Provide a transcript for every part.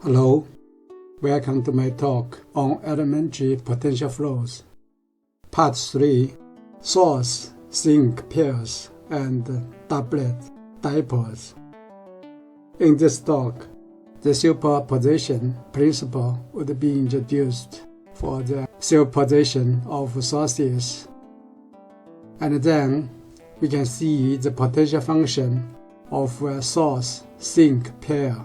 Hello, welcome to my talk on elementary potential flows. Part 3, source, sink pairs, and doublet dipoles. In this talk, the superposition principle would be introduced for the superposition of sources. And then we can see the potential function of a source-sink pair.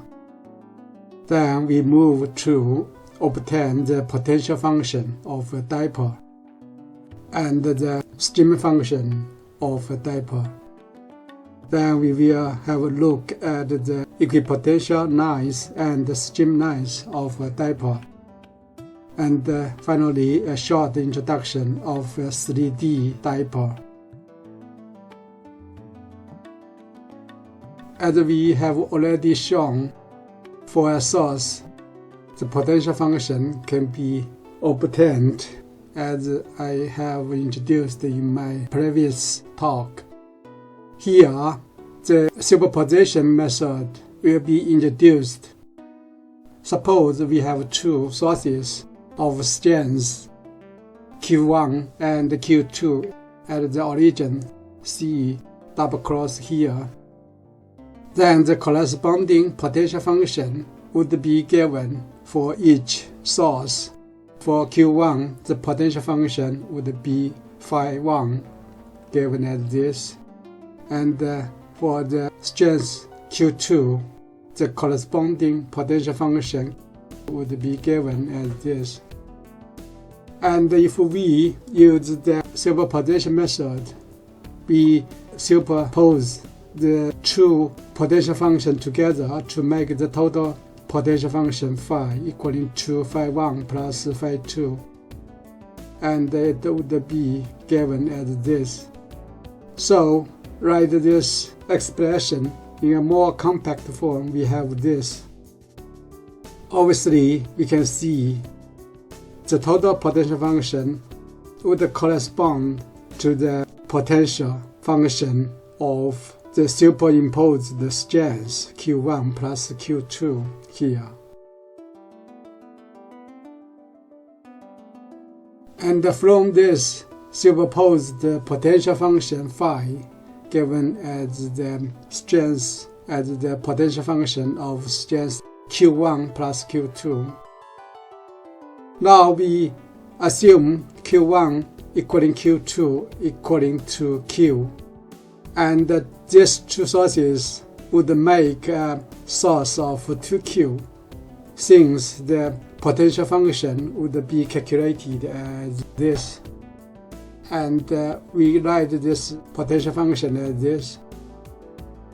Then we move to obtain the potential function of a dipole and the stream function of a dipole. Then we will have a look at the equipotential lines and the stream lines of a dipole. And finally, a short introduction of a 3D dipole. As we have already shown, for a source, the potential function can be obtained as I have introduced in my previous talk. Here, the superposition method will be introduced. Suppose we have two sources of strains Q1 and Q2 at the origin, C double cross here. Then the corresponding potential function would be given for each source. For Q1, the potential function would be phi1, given as this. And for the strains Q2, the corresponding potential function would be given as this. And if we use the superposition method, we superpose the two potential functions together to make the total potential function phi equaling to phi1 plus phi2. And it would be given as this. So, write this expression in a more compact form. We have this. Obviously, we can see the total potential function would correspond to the potential function of the superimposed strains Q1 plus Q2 here. And from this superposed potential function phi, given as the strains as the potential function of strains Q1 plus Q2. Now we assume Q1 equaling Q2 equaling to Q. And these two sources would make a source of 2Q, since the potential function would be calculated as this. And we write this potential function as this.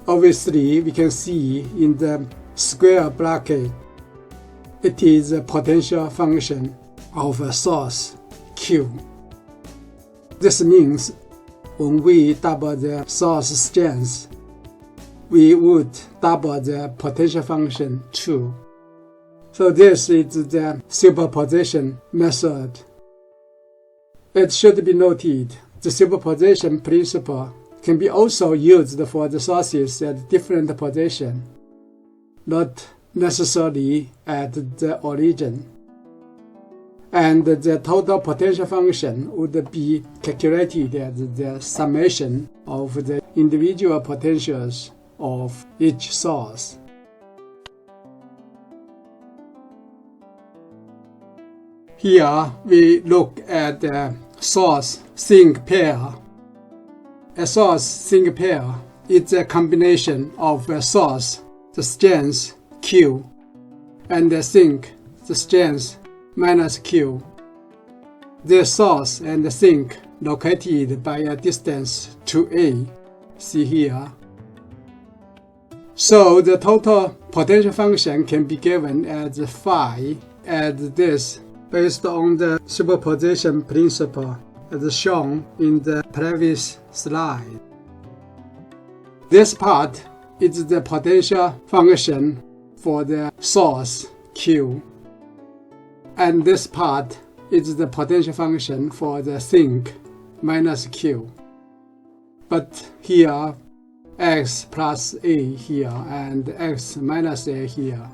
Obviously, we can see in the square bracket, it is a potential function of a source Q. This means when we double the source strains, we would double the potential function too. So this is the superposition method. It should be noted, the superposition principle can be also used for the sources at different positions, not necessarily at the origin. And the total potential function would be calculated as the summation of the individual potentials of each source. Here we look at the source-sink pair. A source-sink pair is a combination of a source, the strains Q, and the sink, the strains minus Q. The source and the sink located by a distance to A, see here. So the total potential function can be given as phi as this, based on the superposition principle as shown in the previous slide. This part is the potential function for the source Q. And this part is the potential function for the sink minus Q. But here, x plus a here and x minus a here.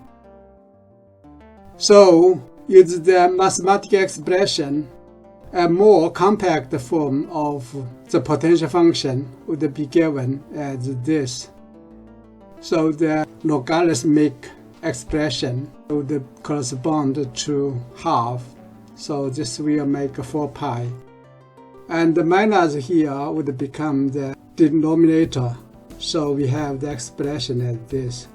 So use the mathematical expression. A more compact form of the potential function would be given as this. So the logarithmic expression would correspond to half. So this will make 4 pi. And the minus here would become the denominator. So we have the expression as this.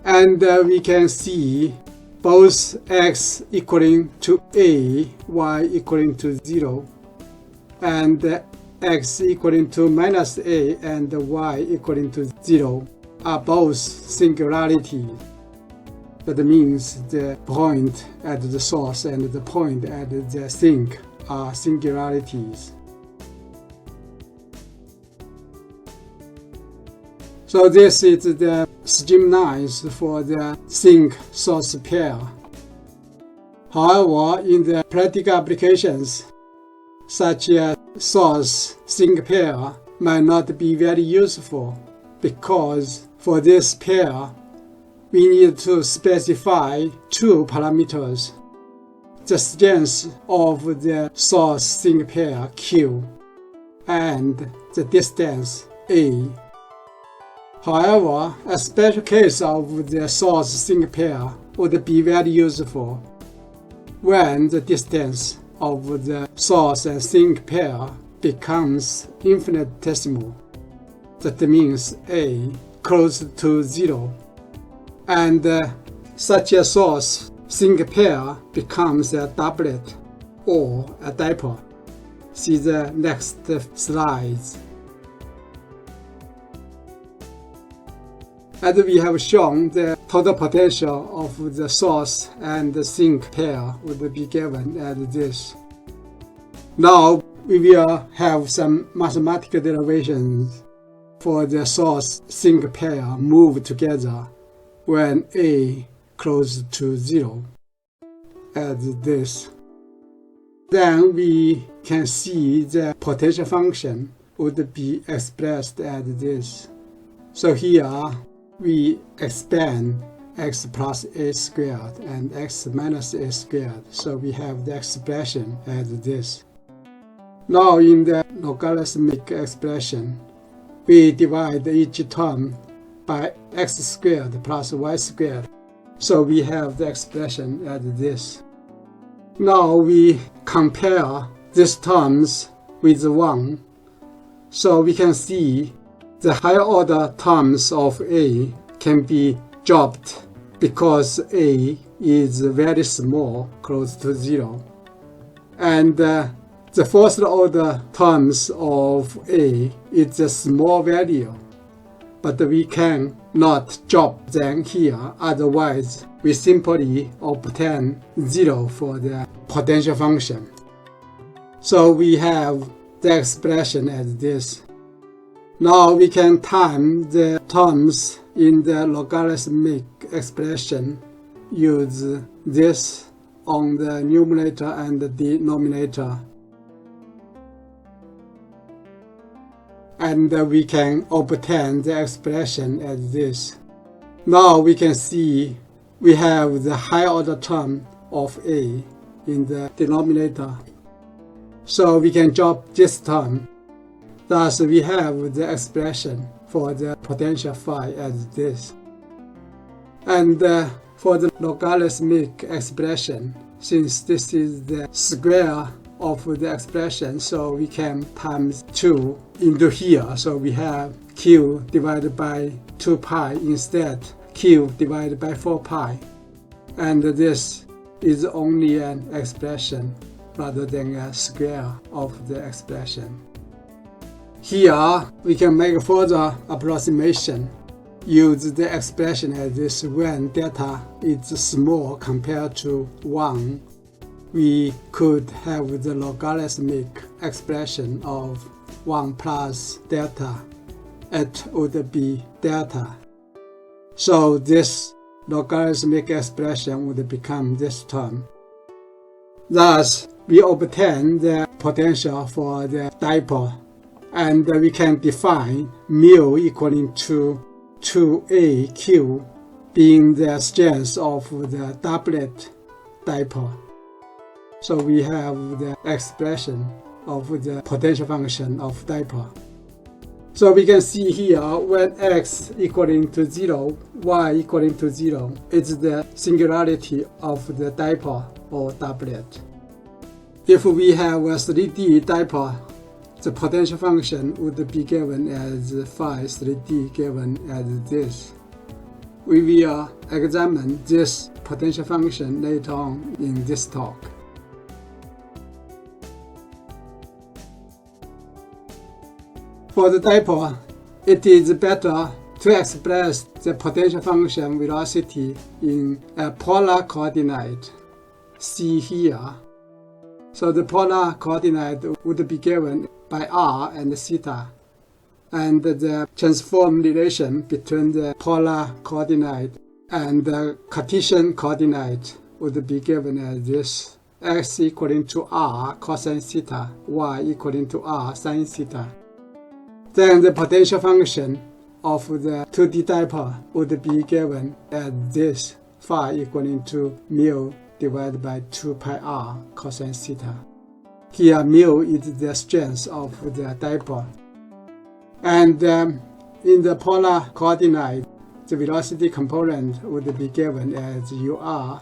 And we can see both x equaling to a, y equaling to 0, and x equaling to minus a and y equaling to 0 are both singularities. That means the point at the source and the point at the sink are singularities. So this is the schematics for the sink-source pair. However, in the practical applications, such a source-sink pair might not be very useful, because for this pair, we need to specify 2 parameters: the strength of the source-sink pair Q and the distance A. However, a special case of the source-sink pair would be very useful when the distance of the source and sink pair becomes infinitesimal. That means A close to 0. And such a source-sink pair becomes a doublet or a dipole. See the next slides. As we have shown, the total potential of the source and the sink pair would be given as this. Now we will have some mathematical derivations for the source-sink pair move together when A close to 0, as this. Then we can see the potential function would be expressed as this. So here we expand x plus a squared and x minus a squared. So we have the expression as this. Now in the logarithmic expression, we divide each term by x squared plus y squared. So we have the expression as this. Now we compare these terms with 1. So we can see the higher order terms of A can be dropped because A is very small, close to 0. And the first order terms of A is a small value, but we can not drop them here, otherwise we simply obtain 0 for the potential function. So we have the expression as this. Now we can time the terms in the logarithmic expression. Use this on the numerator and the denominator. And we can obtain the expression as this. Now we can see we have the higher order term of A in the denominator. So we can drop this term. Thus we have the expression for the potential phi as this. And for the logarithmic expression, since this is the square of the expression, so we can times 2 into here. So we have q divided by 2 pi instead, q divided by 4 pi. And this is only an expression rather than a square of the expression. Here we can make further approximation. Use the expression as this when delta is small compared to 1. We could have the logarithmic expression of 1 plus delta. It would be delta. So this logarithmic expression would become this term. Thus, we obtain the potential for the dipole, and we can define mu equaling to 2aq being the strength of the doublet dipole. So we have the expression of the potential function of dipole. So we can see here when x equaling to 0, y equaling to 0, it's the singularity of the dipole or doublet. If we have a 3D dipole, the potential function would be given as phi 3D given as this. We will examine this potential function later on in this talk. For the dipole, it is better to express the potential function velocity in a polar coordinate. See here. So the polar coordinate would be given by r and theta, and the transform relation between the polar coordinate and the Cartesian coordinate would be given as this: x equaling to r cosine theta, y equaling to r sine theta. Then the potential function of the 2D dipole would be given as this: phi equaling to mu divided by 2 pi r cosine theta. Here mu is the strength of the dipole. And in the polar coordinate, the velocity component would be given as ur,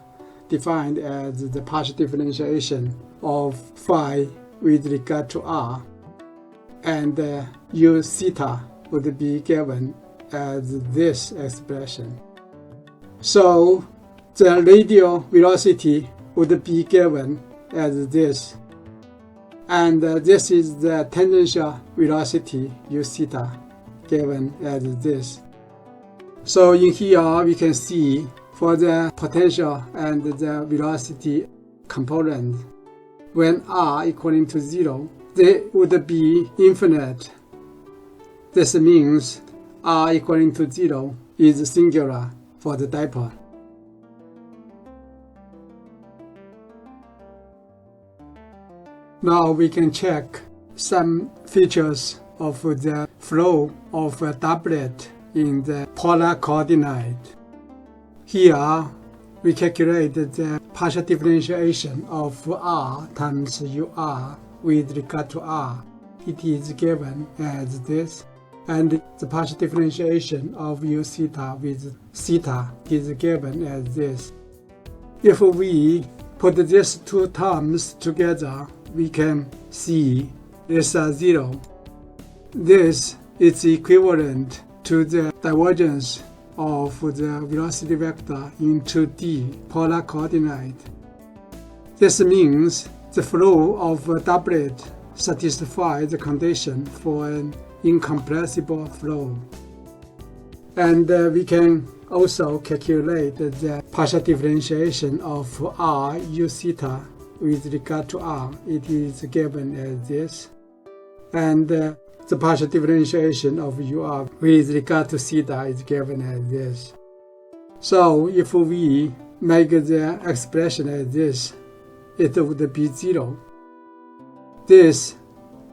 defined as the partial differentiation of phi with regard to r, and u theta would be given as this expression. So the radial velocity would be given as this, and this is the tangential velocity u theta given as this. So in here we can see for the potential and the velocity component, when r equaling to 0, they would be infinite. This means r equaling to 0 is singular for the dipole. Now we can check some features of the flow of a doublet in the polar coordinate. Here we calculate the partial differentiation of r times ur with regard to r. It is given as this, and the partial differentiation of u theta with theta is given as this. If we put these two terms together, we can see these are 0. This is equivalent to the divergence of the velocity vector in 2D polar coordinate. This means the flow of a doublet satisfies the condition for an incompressible flow. And we can also calculate the partial differentiation of r u theta with regard to r. It is given as this. And the partial differentiation of ur with regard to theta is given as this. So if we make the expression as this, it would be 0. This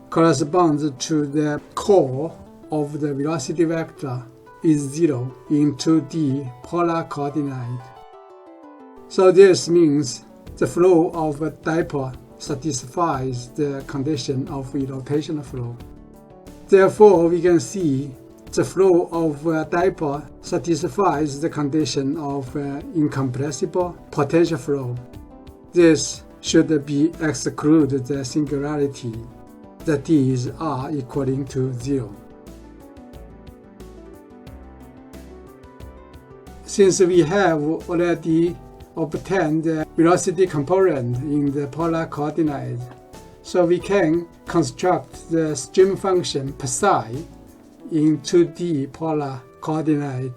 corresponds to the core of the velocity vector is 0 in 2D polar coordinate. So this means the flow of a dipole satisfies the condition of rotational flow. Therefore, we can see the flow of a dipole satisfies the condition of incompressible potential flow. This should be exclude the singularity, that is r equaling to 0. Since we have already obtained the velocity component in the polar coordinate, so we can construct the stream function psi in 2D polar coordinate.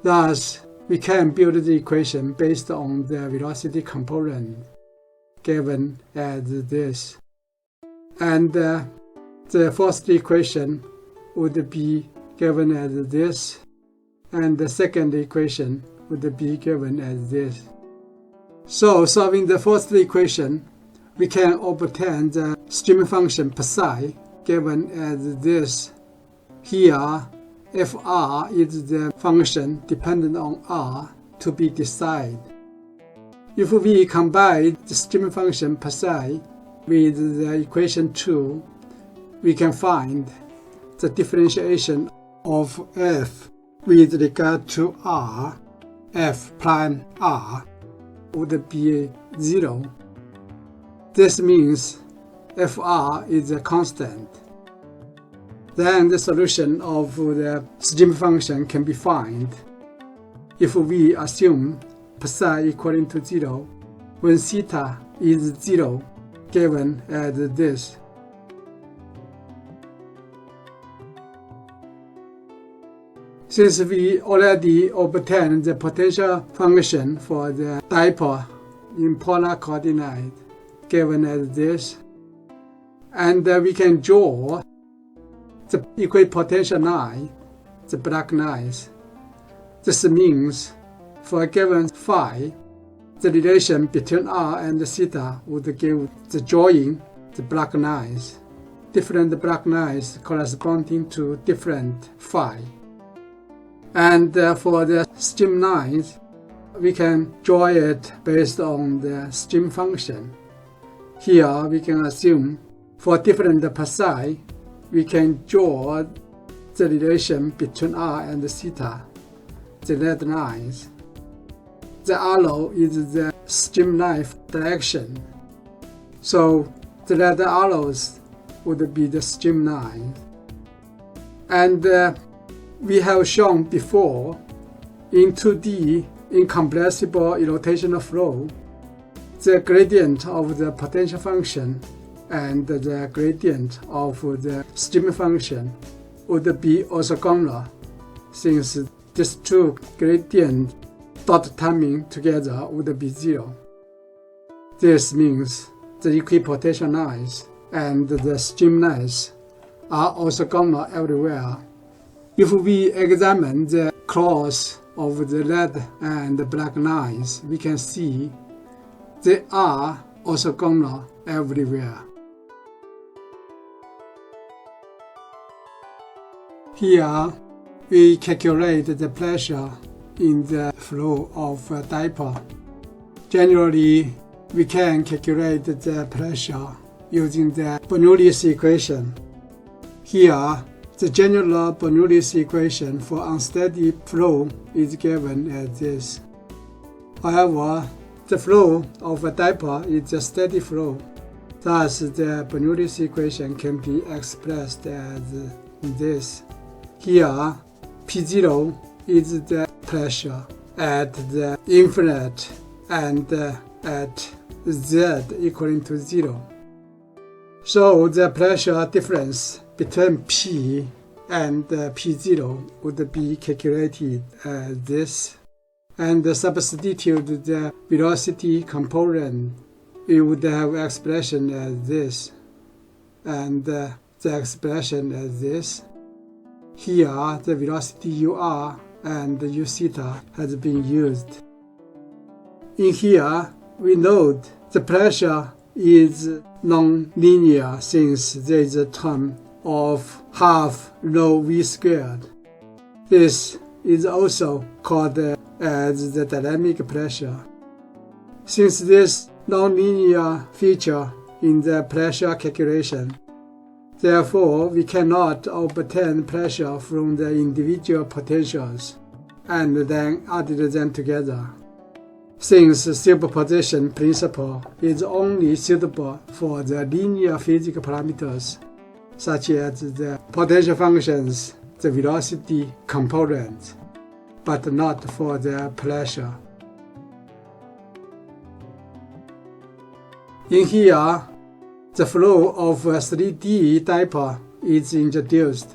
Thus, we can build the equation based on the velocity component given as this. And the first equation would be given as this, and the second equation would be given as this. So, solving the first equation, we can obtain the stream function psi given as this. Here, if R is the function dependent on R to be decided. If we combine the stream function psi with the equation 2, we can find the differentiation of f with regard to R, f prime R, would be 0. This means fr is a constant. Then the solution of the stream function can be found if we assume psi equaling to 0 when theta is 0, given as this. Since we already obtained the potential function for the dipole in polar coordinate, given as this, and we can draw the equipotential line, the black lines. This means for a given phi, the relation between r and theta would give the drawing the black lines, different black lines corresponding to different phi. And for the stream lines, we can draw it based on the stream function. Here we can assume for different psi, we can draw the relation between r and theta, the red lines. The arrow is the streamline direction, so the red arrows would be the streamline. And we have shown before, in 2D incompressible rotational flow, the gradient of the potential function and the gradient of the stream function would be orthogonal, since these two gradients dot timing together would be 0. This means the equipotential lines and the stream lines are orthogonal everywhere. If we examine the cross of the red and the black lines, we can see they are orthogonal everywhere. Here, we calculate the pressure in the flow of a dipole. Generally, we can calculate the pressure using the Bernoulli's equation. Here, the general Bernoulli's equation for unsteady flow is given as this. However, the flow of a dipole is a steady flow. Thus, the Bernoulli's equation can be expressed as this. Here, P0 is the pressure at the infinite and at z equaling to 0. So the pressure difference between P and P0 would be calculated as this. And substitute the velocity component, we would have expression as this, and the expression as this. Here, the velocity ur and u theta has been used. In here, we note the pressure is non-linear since there is a term of half rho v squared. This is also called as the dynamic pressure. Since this non-linear feature in the pressure calculation, therefore we cannot obtain pressure from the individual potentials and then add them together, since superposition principle is only suitable for the linear physical parameters such as the potential functions, the velocity component, but not for the pressure. In here, the flow of a 3D dipole is introduced.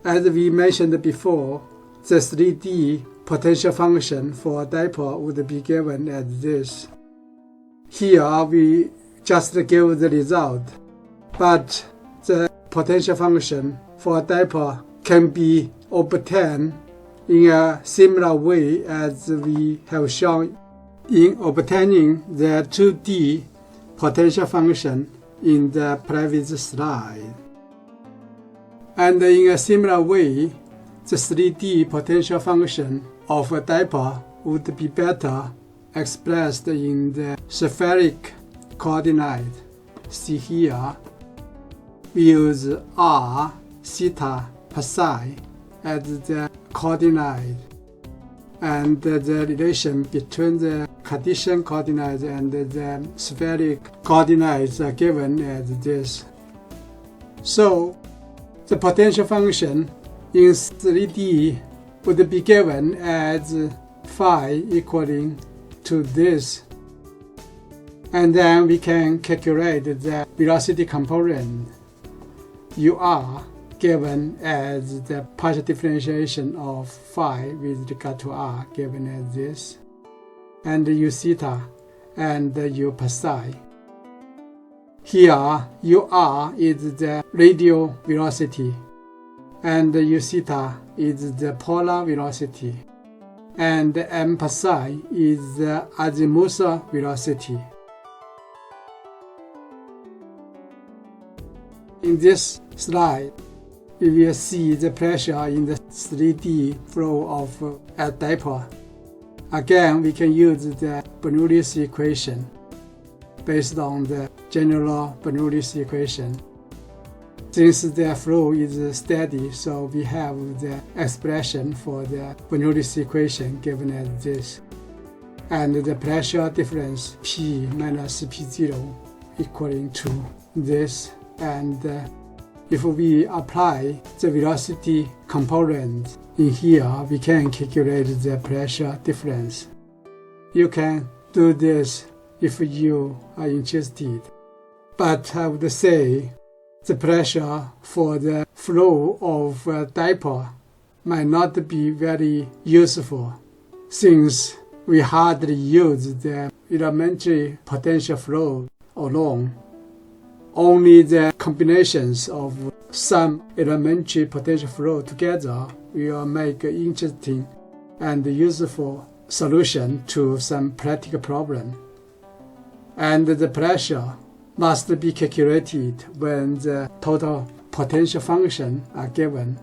As we mentioned before, the 3D potential function for a dipole would be given as this. Here we just give the result, but the potential function for a dipole can be obtained in a similar way as we have shown in obtaining the 2D potential function in the previous slide. And in a similar way, the 3D potential function of a dipole would be better expressed in the spheric coordinate. See here, we use r, theta, psi as the coordinate, and the relation between the Cartesian coordinates and the spheric coordinates are given as this. So, the potential function in 3D would be given as phi equaling to this. And then we can calculate the velocity component, UR, given as the partial differentiation of phi with regard to r, given as this, and u theta and u psi. Here, UR is the radial velocity, and u theta is the polar velocity, and m psi is the azimuthal velocity. In this slide, we will see the pressure in the 3D flow of a dipole. Again, we can use the Bernoulli's equation based on the general Bernoulli's equation. Since the flow is steady, so we have the expression for the Bernoulli's equation given as this. And the pressure difference P minus P0 equaling to this. And if we apply the velocity component in here, we can calculate the pressure difference. You can do this if you are interested. But I would say the pressure for the flow of a dipole might not be very useful, since we hardly use the elementary potential flow alone. Only the combinations of some elementary potential flow together will make an interesting and useful solution to some practical problem. And the pressure must be calculated when the total potential function are given,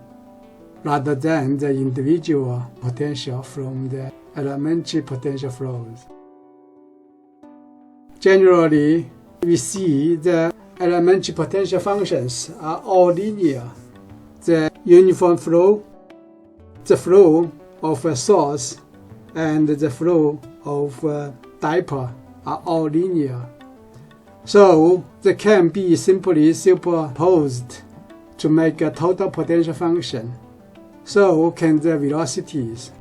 rather than the individual potential from the elementary potential flows. Generally, we see the elementary potential functions are all linear. The uniform flow, the flow of a source, and the flow of a dipole are all linear. So they can be simply superposed to make a total potential function. So can the velocities.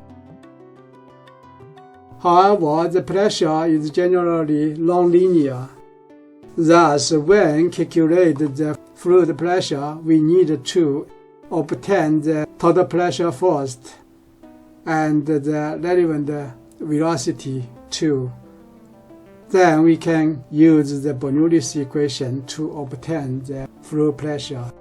However, the pressure is generally nonlinear. Thus, when calculate the fluid pressure, we need to obtain the total pressure first and the relevant velocity too. Then we can use the Bernoulli's equation to obtain the fluid pressure.